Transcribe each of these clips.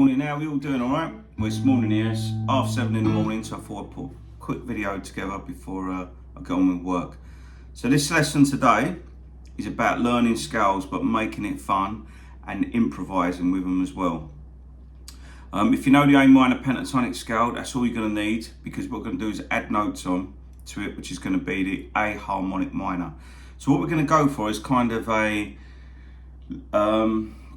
Morning, how are we all doing? Alright? Well, it's morning here, it's 7:30 in the morning, so I thought I'd put a quick video together before I go on with work. So this lesson today is about learning scales but making it fun and improvising with them as well. If you know the A minor pentatonic scale, that's all you're going to need, because what we're going to do is add notes on to it, which is going to be the A harmonic minor. So what we're going to go for is kind of a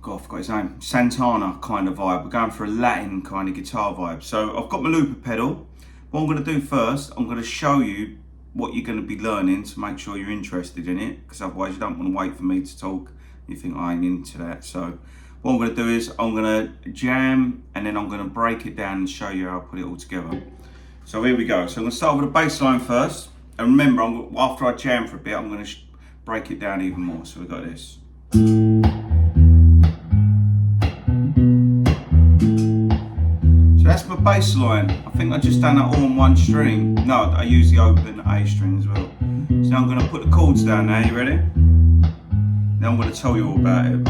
God, I forgot his name, Santana kind of vibe. We're going for a Latin kind of guitar vibe. So I've got my looper pedal. What I'm going to do first, I'm going to show you what you're going to be learning to make sure you're interested in it, because otherwise you don't want to wait for me to talk. You think I ain't into that. So what I'm going to do is I'm going to jam and then I'm going to break it down and show you how I put it all together. So here we go. So I'm going to start with a bass line first. And remember, after I jam for a bit, I'm going to break it down even more. So we've got this. So that's my bass line. I think I just done that all on one string. No, I use the open A string as well. So now I'm going to put the chords down now. You ready? Now I'm going to tell you all about it.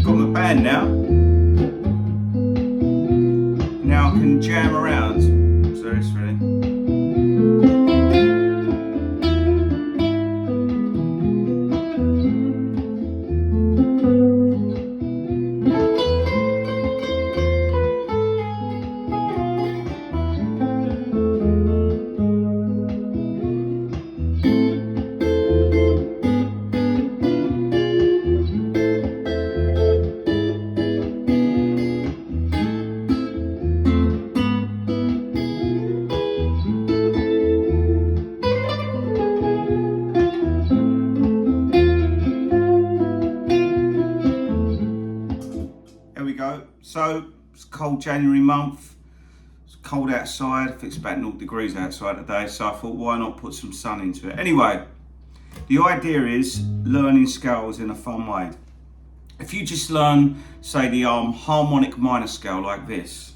Got my band now. Now I can jam around. So it's ready. So it's a cold January month, it's cold outside, I think it's about 0 degrees outside today, so I thought why not put some sun into it. Anyway, the idea is learning scales in a fun way. If you just learn, say, the harmonic minor scale like this,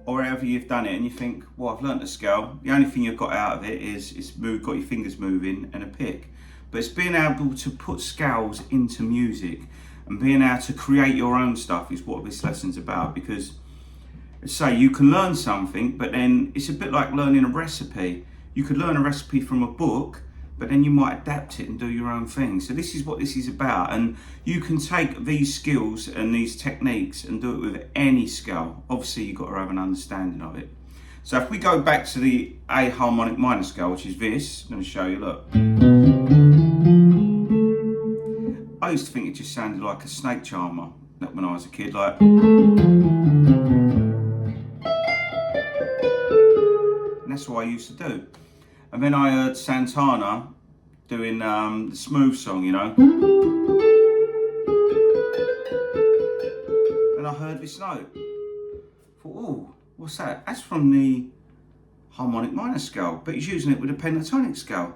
or however you've done it, and you think, well, I've learnt a scale, the only thing you've got out of it is got your fingers moving and a pick. But it's being able to put scales into music and being able to create your own stuff is what this lesson's about. Because, say, you can learn something, but then it's a bit like learning a recipe. You could learn a recipe from a book, but then you might adapt it and do your own thing. So this is what this is about, and you can take these skills and these techniques and do it with any scale. Obviously you've got to have an understanding of it. So if we go back to the A harmonic minor scale, which is this, I'm going to show you, look. I used to think it just sounded like a snake charmer when I was a kid, like. And that's what I used to do. And then I heard Santana doing the smooth song, you know. And I heard this note. I thought, oh, what's that? That's from the harmonic minor scale, but he's using it with a pentatonic scale.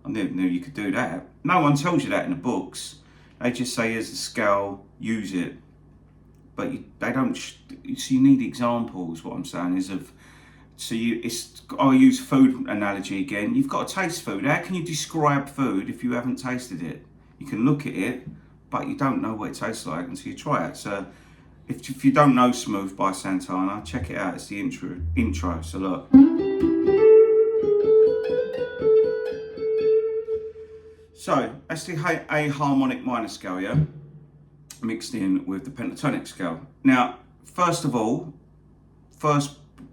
I never knew you could do that. No one tells you that in the books. They just say, here's the scale, use it. But they don't, so you need examples, what I'm saying is of, so I'll use food analogy again. You've got to taste food. How can you describe food if you haven't tasted it? You can look at it, but you don't know what it tastes like until you try it. So if you don't know Smooth by Santana, check it out. It's the intro. So look. So that's the A harmonic minor scale, yeah? Mixed in with the pentatonic scale. Now, first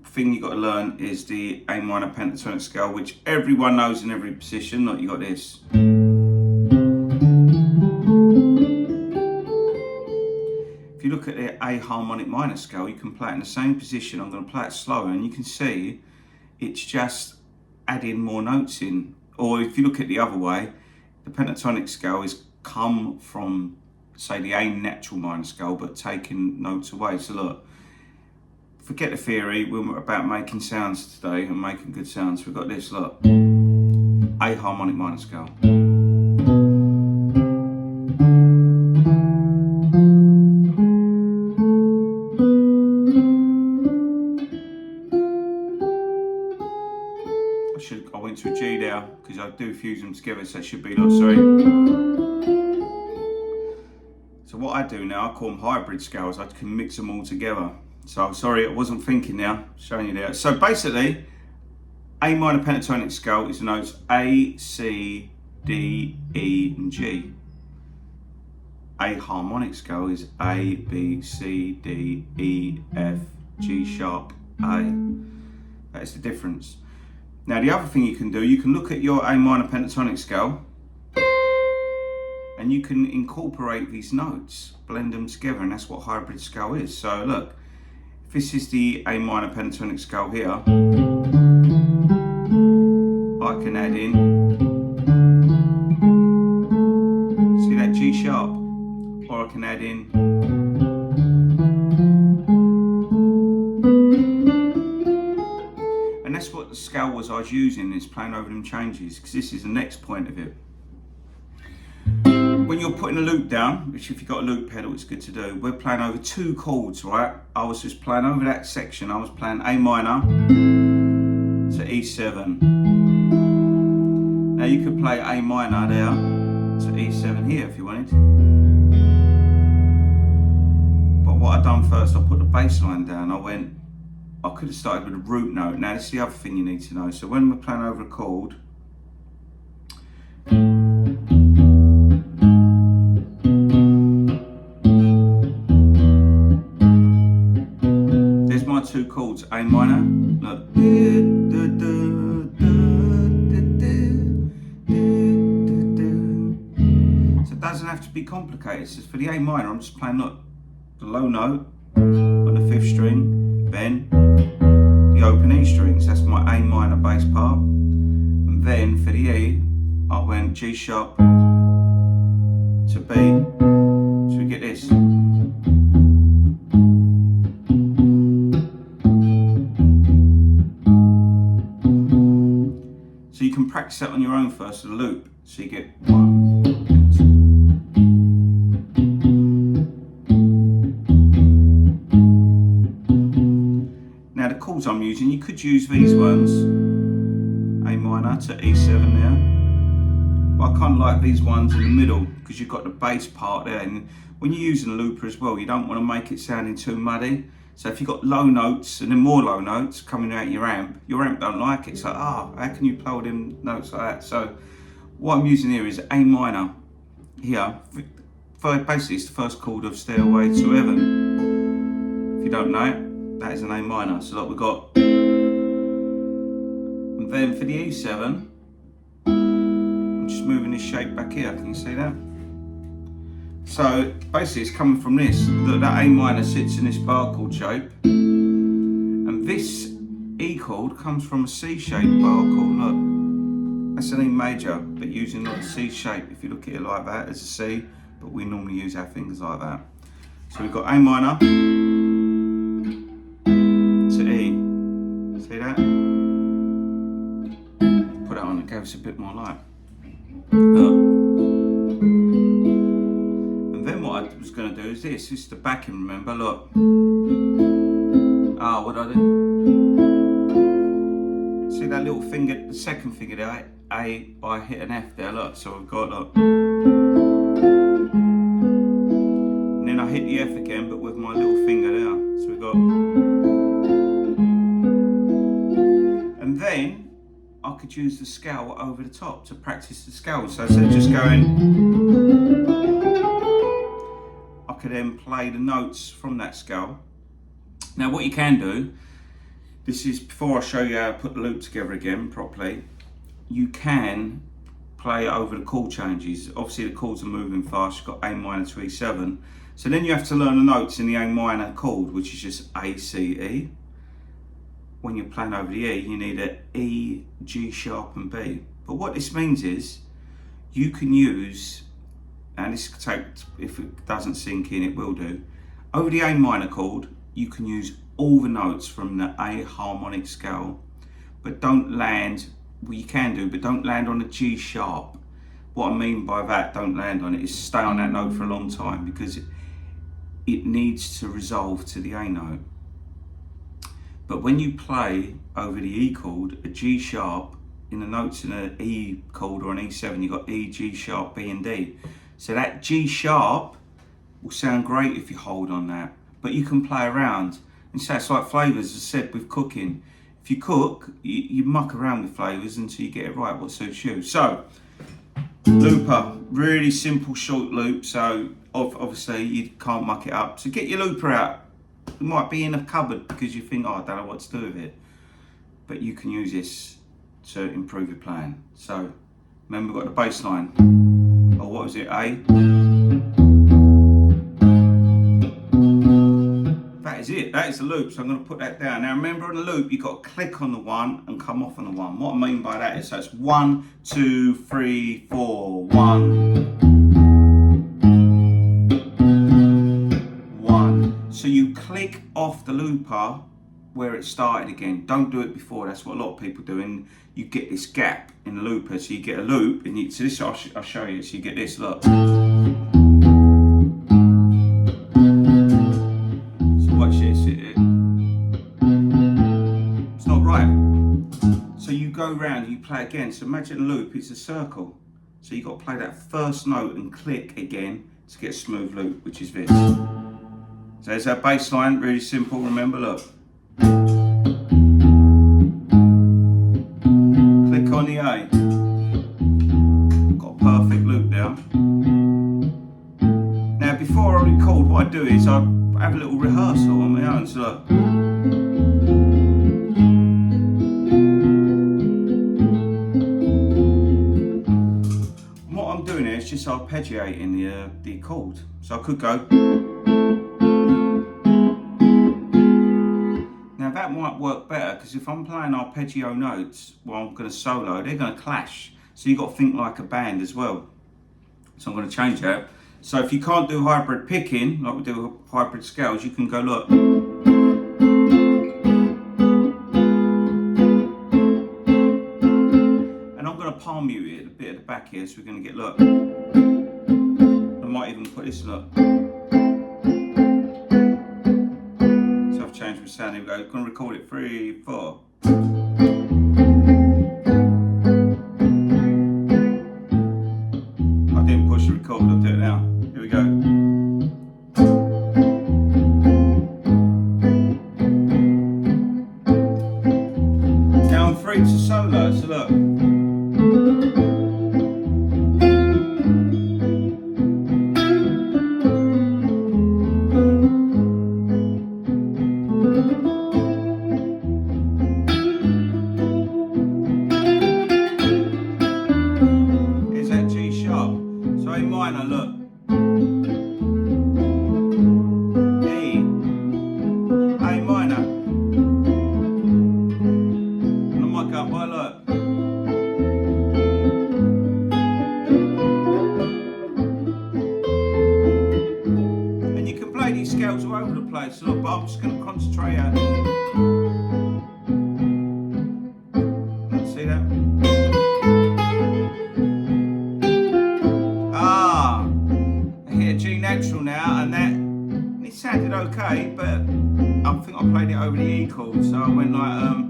thing you got to learn is the A minor pentatonic scale, which everyone knows in every position. Look, you got this. If you look at the A harmonic minor scale, you can play it in the same position. I'm going to play it slower, and you can see it's just adding more notes in. Or if you look at the other way, the pentatonic scale is come from, say, the A natural minor scale, but taking notes away. So look. Forget the theory, we're about making sounds today and making good sounds. We've got this, look. A harmonic minor scale. changes, I do fuse them together, so it should be like, sorry. So what I do now, I call them hybrid scales. I can mix them all together. So sorry, I wasn't thinking now, showing you there. So basically, A minor pentatonic scale is the notes A, C, D, E, and G. A harmonic scale is A, B, C, D, E, F, G sharp, A. That is the difference. Now the other thing you can do, you can look at your A minor pentatonic scale and you can incorporate these notes, blend them together, and that's what hybrid scale is. So look, if this is the A minor pentatonic scale here, I can add in, see that G sharp, or I can add in and that's what the scale was I was using, is playing over them changes, because this is the next point of it. When you're putting a loop down, which if you've got a loop pedal it's good to do, we're playing over two chords, right? I was just playing over that section, I was playing A minor to E7. Now you could play A minor there to E7 here if you wanted. But what I done first, I put the bass line down. I could have started with a root note. Now this is the other thing you need to know. So when we're playing over a chord, there's my two chords, A minor, look. So it doesn't have to be complicated. It's just for the A minor, I'm just playing, look, the low note on the 5th string, then the open E strings, that's my A minor bass part. And then for the E, I went G sharp to B, so we get this. So you can practice that on your own first, the loop, so you get 1, 2. I'm using, you could use these ones, A minor to E7 there, but I kind of like these ones in the middle because you've got the bass part there, and when you're using a looper as well, you don't want to make it sounding too muddy. So if you've got low notes and then more low notes coming out your amp don't like it. It's like, how can you play all them notes like that? So what I'm using here is A minor here. Basically it's the first chord of Stairway to Heaven. If you don't know it, that is an A minor. So like we've got, and then for the E7, I'm just moving this shape back here. Can you see that? So basically it's coming from this. That A minor sits in this bar chord shape, and this E chord comes from a C shaped bar chord. Look, that's an E major, but using like a C shape. If you look at it like that, it's a C, but we normally use our fingers like that. So we've got A minor to E. See that? Put that on, it gave us a bit more light. And then what I was going to do is this is the backing, remember, look. What did I do? See that little finger, the second finger there, A, I hit an F there, look, so we've got, look. And then I hit the F again, but with my little finger there, so we've got. And then I could use the scale over the top to practice the scale. So instead of just going, I could then play the notes from that scale. Now what you can do, this is before I show you how to put the loop together again properly, you can play over the chord changes. Obviously the chords are moving fast, you've got A minor to E7. So then you have to learn the notes in the A minor chord, which is just A, C, E. When you're playing over the E, you need a E, G sharp and B. But what this means is, you can use, and this could take, if it doesn't sink in, it will do. Over the A minor chord, you can use all the notes from the A harmonic scale, but don't land, well you can do, but don't land on a G sharp. What I mean by that, don't land on it, is stay on that note for a long time, because it needs to resolve to the A note. But when you play over the E chord, a G sharp in the notes in an E chord or an E7, you've got E, G sharp, B and D. So that G sharp will sound great if you hold on that, but you can play around. And so it's like flavours, as I said, with cooking. If you cook, you muck around with flavours until you get it right, what suits you. So, looper, really simple short loop, so obviously you can't muck it up. So get your looper out. It might be in a cupboard because you think, oh, I don't know what to do with it. But you can use this to improve your playing. So, remember we've got the bass line. Or what was it, A? That is it, that is the loop, so I'm going to put that down. Now remember on the loop, you've got to click on the one and come off on the one. What I mean by that is, so it's 1, 2, 3, 4, 1, 1. So you click off the looper where it started again. Don't do it before, that's what a lot of people do. And you get this gap in the looper, so you get a loop, and so this I'll show you, so you get this, look. Watch this, it's not right. So you go round, you play again. So imagine a loop, it's a circle. So you got to play that first note and click again to get a smooth loop, which is this. So there's our bass line, really simple, remember, look. Click on the A. Got a perfect loop there. Now before I record, what I do is I have a little rehearsal on my own, so look. What I'm doing here is just arpeggiating the chord. So I could go. Now that might work better, because if I'm playing arpeggio notes while I'm going to solo, they're going to clash. So you've got to think like a band as well. So I'm going to change that. So if you can't do hybrid picking, like we do hybrid scales, you can go, look. And I'm going to palm mute it a bit at the back here, so we're going to get, look. I might even put this, look. So I've changed my sound, here we go. I'm going to record it, 3, 4. I didn't push the record, I'll do it now. Here we go. Now I'm free to solo, so look. Here's that G sharp. So A minor, look. These scales all over the place, look, but I'm just going to concentrate out. Let's see that. Ah, I hit a G natural now, and it sounded okay, but I think I played it over the E chord, so I went like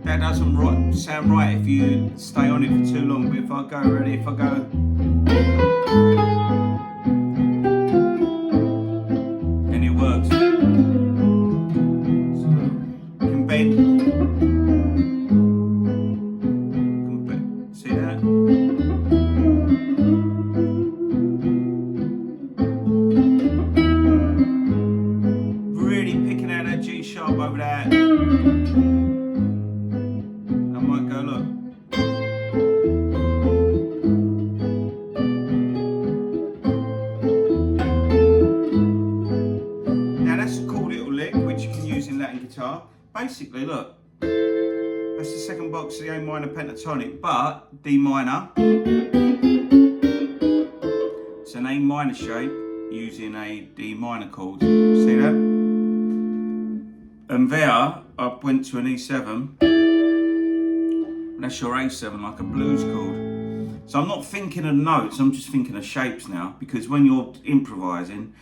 that doesn't sound right if you stay on it for too long, but if I go, ready, if I go, and it works. So you can bend. See that? Really picking out that G sharp over that. Might go, look. Now that's a cool little lick which you can use in Latin guitar. Basically, look, that's the second box of the A minor pentatonic, but D minor. It's an A minor shape using a D minor chord. See that? And there I went to an E7. That's your A7, like a blues chord. So I'm not thinking of notes, I'm just thinking of shapes now, because when you're improvising,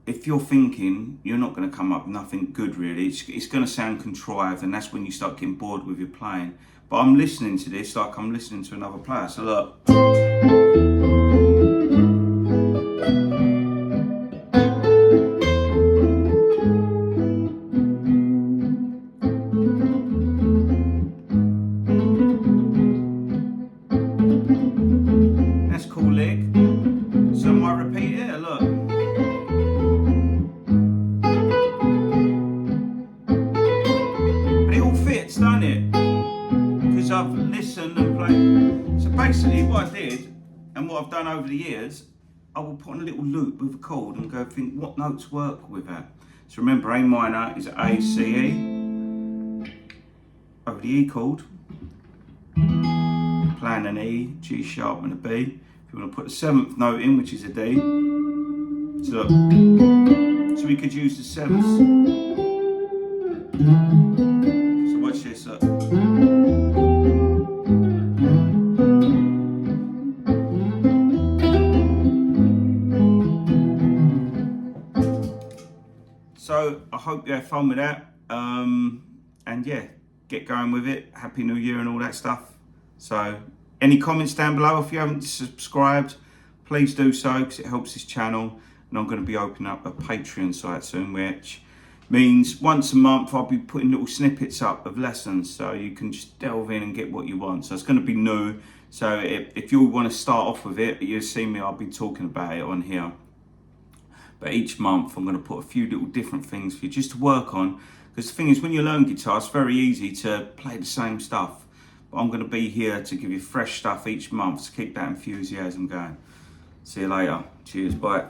if you're thinking, you're not going to come up with nothing good really. It's going to sound contrived, and that's when you start getting bored with your playing. But I'm listening to this like I'm listening to another player. So look. That's cool lick. So I might repeat it, look. But it all fits, don't it? Because I've listened and played. So basically what I did, and what I've done over the years, I will put on a little loop with a chord and go think what notes work with that. So remember, A minor is A, C, E. Over the E chord, playing an E, G sharp and a B. If you want to put the 7th note in, which is a D. So look, so we could use the 7th. So watch this, look. So I hope you have fun with that, and yeah, get going with it. Happy New Year and all that stuff. So any comments down below? If you haven't subscribed, please do so, because it helps this channel. And I'm going to be opening up a Patreon site soon, which means once a month I'll be putting little snippets up of lessons, so you can just delve in and get what you want. So it's going to be new. So if you want to start off with it, you'll see me, I'll be talking about it on here. But each month I'm going to put a few little different things for you just to work on. Because the thing is, when you learn guitar, it's very easy to play the same stuff. But I'm going to be here to give you fresh stuff each month to keep that enthusiasm going. See you later. Cheers. Bye.